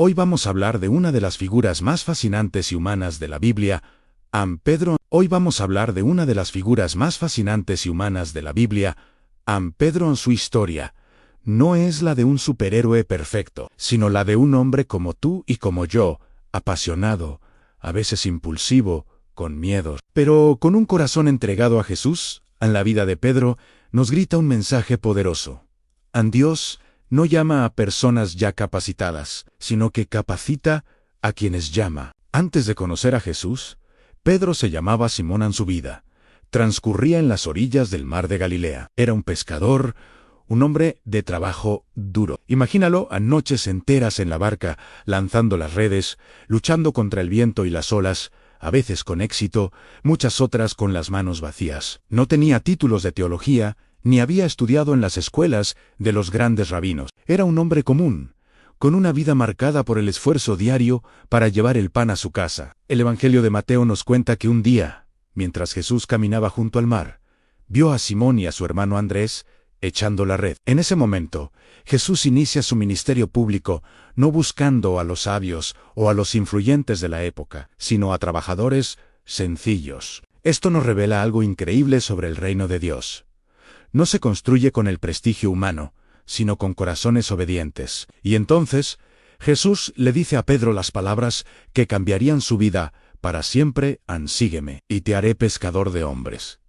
Hoy vamos a hablar de una de las figuras más fascinantes y humanas de la Biblia, Pedro. Hoy vamos a hablar de una de las figuras más fascinantes y humanas de la Biblia, Pedro. En su historia no es la de un superhéroe perfecto, sino la de un hombre como tú y como yo, apasionado, a veces impulsivo, con miedos, pero con un corazón entregado a Jesús. En la vida de Pedro nos grita un mensaje poderoso. Dios no llama a personas ya capacitadas, sino que capacita a quienes llama. Antes de conocer a Jesús, Pedro se llamaba Simón. En su vida transcurría en las orillas del mar de Galilea. Era un pescador, un hombre de trabajo duro. Imagínalo a noches enteras en la barca, lanzando las redes, luchando contra el viento y las olas, a veces con éxito, muchas otras con las manos vacías. No tenía títulos de teología, ni había estudiado en las escuelas de los grandes rabinos. Era un hombre común, con una vida marcada por el esfuerzo diario para llevar el pan a su casa. El Evangelio de Mateo nos cuenta que un día, mientras Jesús caminaba junto al mar, vio a Simón y a su hermano Andrés echando la red. En ese momento, Jesús inicia su ministerio público, no buscando a los sabios o a los influyentes de la época, sino a trabajadores sencillos. Esto nos revela algo increíble sobre el reino de Dios. No se construye con el prestigio humano, sino con corazones obedientes. Y entonces, Jesús le dice a Pedro las palabras que cambiarían su vida para siempre: sígueme, y te haré pescador de hombres.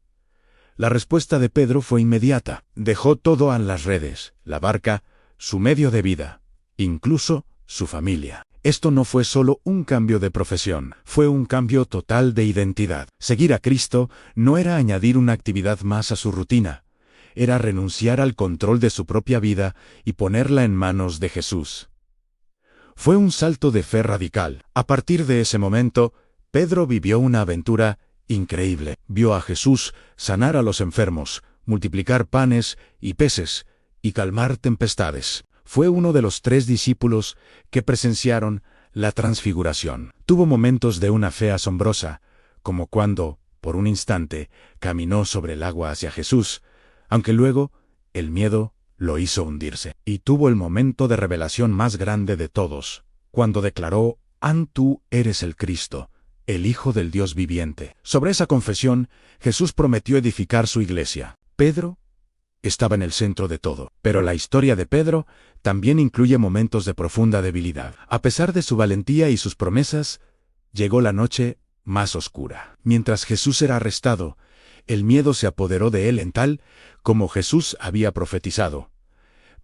La respuesta de Pedro fue inmediata. Dejó todo en las redes, la barca, su medio de vida, incluso su familia. Esto no fue solo un cambio de profesión, fue un cambio total de identidad. Seguir a Cristo no era añadir una actividad más a su rutina, era renunciar al control de su propia vida y ponerla en manos de Jesús. Fue un salto de fe radical. A partir de ese momento, Pedro vivió una aventura increíble. Vio a Jesús sanar a los enfermos, multiplicar panes y peces, y calmar tempestades. Fue uno de los 3 discípulos que presenciaron la transfiguración. Tuvo momentos de una fe asombrosa, como cuando, por un instante, caminó sobre el agua hacia Jesús, aunque luego el miedo lo hizo hundirse. Y tuvo el momento de revelación más grande de todos, cuando declaró: tú eres el Cristo, el Hijo del Dios viviente. Sobre esa confesión, Jesús prometió edificar su iglesia. Pedro estaba en el centro de todo. Pero la historia de Pedro también incluye momentos de profunda debilidad. A pesar de su valentía y sus promesas, llegó la noche más oscura. Mientras Jesús era arrestado, el miedo se apoderó de él en tal como Jesús había profetizado.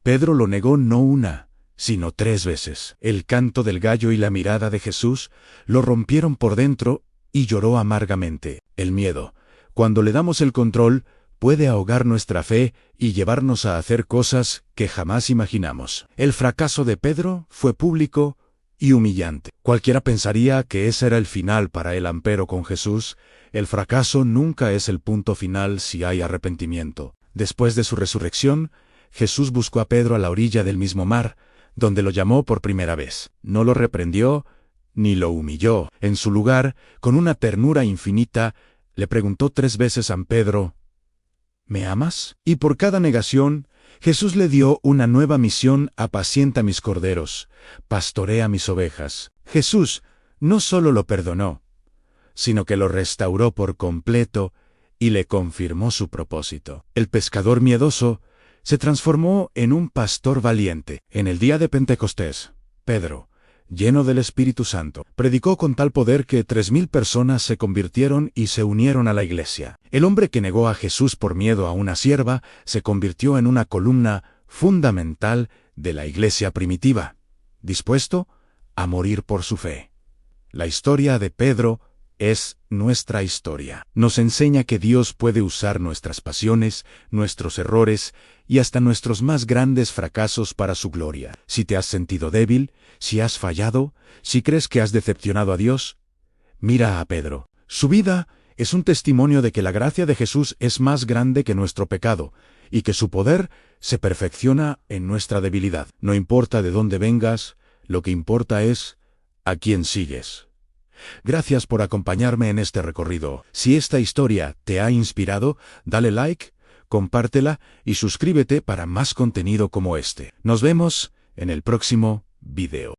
Pedro lo negó no una, sino 3 veces. El canto del gallo y la mirada de Jesús lo rompieron por dentro y lloró amargamente. El miedo, cuando le damos el control, puede ahogar nuestra fe y llevarnos a hacer cosas que jamás imaginamos. El fracaso de Pedro fue público y humillante. Cualquiera pensaría que ese era el final para él, pero con Jesús, el fracaso nunca es el punto final si hay arrepentimiento. Después de su resurrección, Jesús buscó a Pedro a la orilla del mismo mar, donde lo llamó por primera vez. No lo reprendió ni lo humilló. En su lugar, con una ternura infinita, le preguntó 3 veces a Pedro: ¿me amas? Y por cada negación, Jesús le dio una nueva misión: apacienta mis corderos, pastorea mis ovejas. Jesús no solo lo perdonó, sino que lo restauró por completo y le confirmó su propósito. El pescador miedoso se transformó en un pastor valiente. En el día de Pentecostés, Pedro, lleno del Espíritu Santo, predicó con tal poder que 3,000 personas se convirtieron y se unieron a la iglesia. El hombre que negó a Jesús por miedo a una sierva se convirtió en una columna fundamental de la iglesia primitiva, dispuesto a morir por su fe. La historia de Pedro es nuestra historia. Nos enseña que Dios puede usar nuestras pasiones, nuestros errores y hasta nuestros más grandes fracasos para su gloria. Si te has sentido débil, si has fallado, si crees que has decepcionado a Dios, mira a Pedro. Su vida es un testimonio de que la gracia de Jesús es más grande que nuestro pecado y que su poder se perfecciona en nuestra debilidad. No importa de dónde vengas, lo que importa es a quién sigues. Gracias por acompañarme en este recorrido. Si esta historia te ha inspirado, dale like, compártela y suscríbete para más contenido como este. Nos vemos en el próximo video.